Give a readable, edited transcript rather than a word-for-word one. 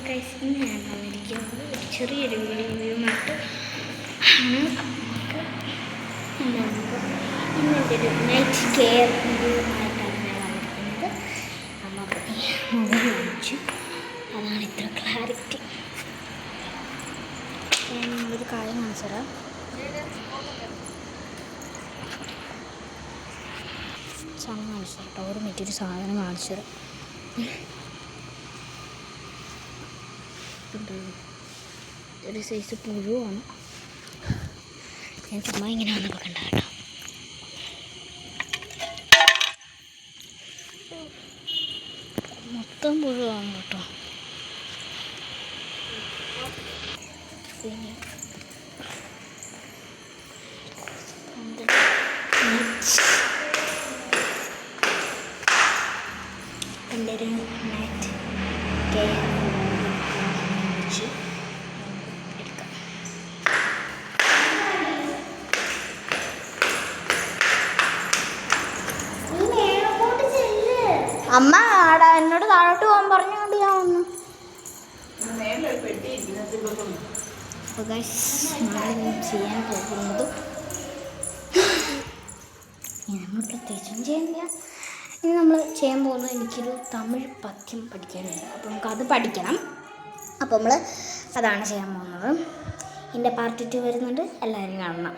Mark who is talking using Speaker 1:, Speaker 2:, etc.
Speaker 1: ഇന്ന് ഞാൻ വന്നിരിക്കുന്നത് ചെറിയൊരു വീഡിയോയുമായിട്ട് ഇന്നത്തെ ഒരു നൈറ്റ് കെയർ വീഡിയോയുമായിട്ടാണ് ഞാൻ വന്നിരിക്കുന്നത്. നമുക്ക് മൊബൈൽ വാങ്ങിച്ചു, അതാണ് ഇത്ര ക്ലാരിറ്റി. ഞാൻ നിങ്ങളൊരു കാര്യം കാണിച്ചു തരാം. സാധനം കാണിച്ചു തരാം കേട്ടോ, ഒരു മിനിറ്റ് സാധനം കാണിച്ചു തരാം. ഒരു സൈസ് പുഴുവാണ്. ഞാൻ ചുമ്മാ ഇങ്ങനെ വന്നപ്പോൾ കണ്ട കേട്ടോ. മൊത്തം പുഴുവാണ് കേട്ടോ. പിന്നെ എൻ്റെ ഒരു നൈറ്റ് കെയർ വെച്ച് എടുക്കാം. അമ്മ എന്നോട് താഴോട്ട് പോകാൻ പറഞ്ഞുകൊണ്ട് ഞാൻ വന്നു. അപ്പോൾ ഗൈസ്, നമ്മൾ ചെയ്യാൻ പോകുന്നത് നമ്മൾ പ്രത്യേകിച്ചൊന്നും ചെയ്യുന്നില്ല. ഇനി നമ്മൾ ചെയ്യാൻ പോകുന്നത് എനിക്കൊരു തമിഴ് പദ്യം പഠിക്കാനുണ്ട്. അപ്പോൾ നമുക്കത് പഠിക്കണം. അപ്പോൾ നമ്മൾ അതാണ് ചെയ്യാൻ പോകുന്നത്. എൻ്റെ പാർട്ട് 2 വരുന്നുണ്ട്, എല്ലാവരും കാണണം.